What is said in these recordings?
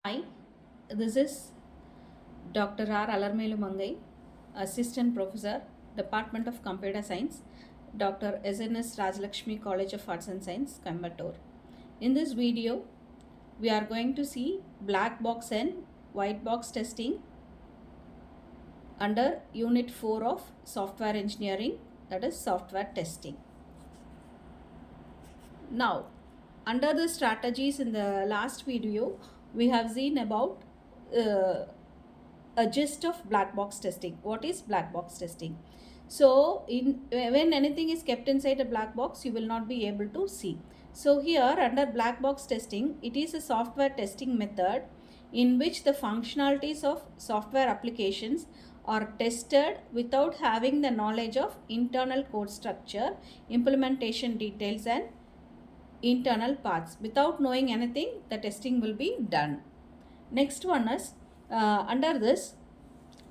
Hi, this is Dr.R.Alarmelu Mangai, Assistant Professor, Department of Computer Science, Dr. SNS Rajalakshmi College of Arts and Science, Coimbatore. In this video, we are going to see black box and white box testing under Unit 4 of Software Engineering, that is software testing. Now, under the strategies in the last video, we have seen about a gist of black box testing. What is black box testing? So when anything is kept inside a black box, you will not be able to see. So here under black box testing, it is a software testing method in which the functionalities of software applications are tested without having the knowledge of internal code structure, implementation details and internal paths. Without knowing anything, the testing will be done. Next one is under this,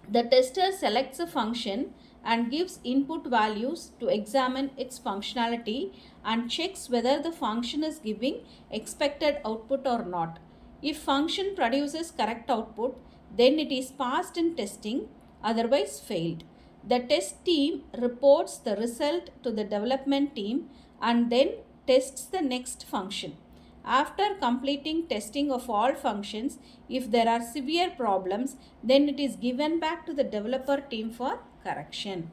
the tester selects a function and gives input values to examine its functionality and checks whether the function is giving expected output or not. If function produces correct output, then it is passed in testing, otherwise failed. The test team reports the result to the development team and then tests the next function. After completing testing of all functions, if there are severe problems, then it is given back to the developer team for correction.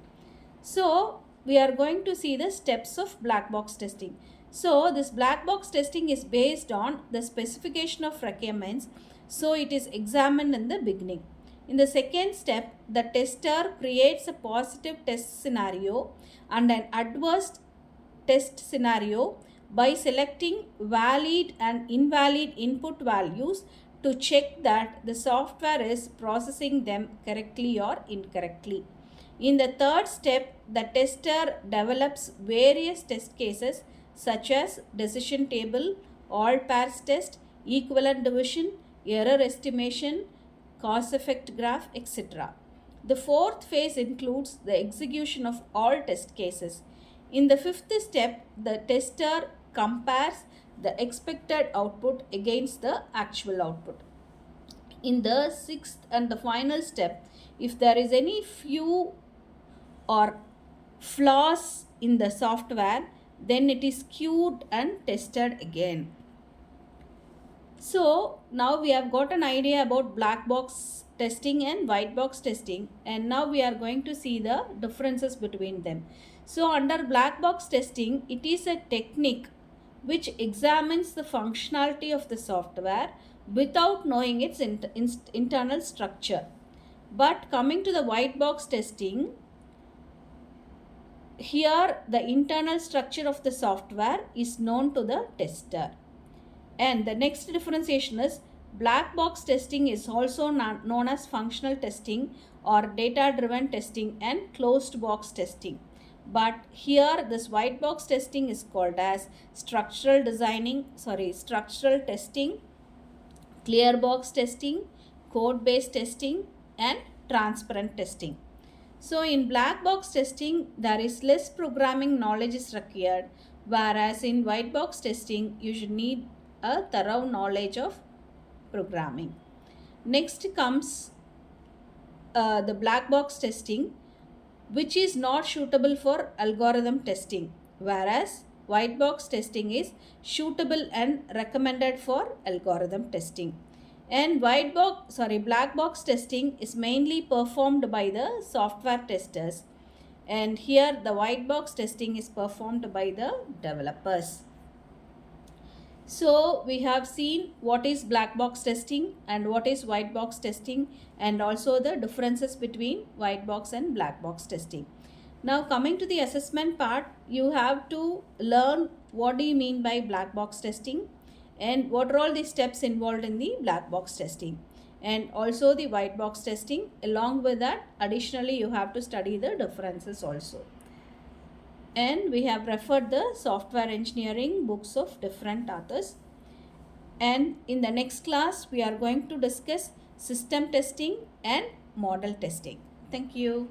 So, we are going to see the steps of black box testing. So, this black box testing is based on the specification of requirements. So, it is examined in the beginning. In the second step, the tester creates a positive test scenario and an adverse test scenario by selecting valid and invalid input values to check that the software is processing them correctly or incorrectly. In the third step, the tester develops various test cases such as decision table, all pairs test, equivalent division, error estimation, cause effect graph, etc. The fourth phase includes the execution of all test cases. In the fifth step, the tester compares the expected output against the actual output. In the sixth and the final step, if there is any few or flaws in the software, then it is queued and tested again. So now we have got an idea about black box testing and white box testing, and now we are going to see the differences between them. So under black box testing, it is a technique which examines the functionality of the software without knowing its internal structure. But coming to the white box testing, here the internal structure of the software is known to the tester. And the next differentiation is black box testing is also known as functional testing or data driven testing and closed box testing. But here this white box testing is called as structural testing, clear box testing, code based testing and transparent testing. So in black box testing, there is less programming knowledge is required, whereas in white box testing, you should need a thorough knowledge of programming. Next comes the black box testing, which is not suitable for algorithm testing, whereas white box testing is suitable and recommended for algorithm testing. And black box testing is mainly performed by the software testers, and here the white box testing is performed by the developers. So we have seen what is black box testing and what is white box testing, and also the differences between white box and black box testing. Now coming to the assessment part, you have to learn what do you mean by black box testing and what are all the steps involved in the black box testing, and also the white box testing. Along with that, additionally you have to study the differences also. And we have referred the software engineering books of different authors. And in the next class, we are going to discuss system testing and model testing. Thank you.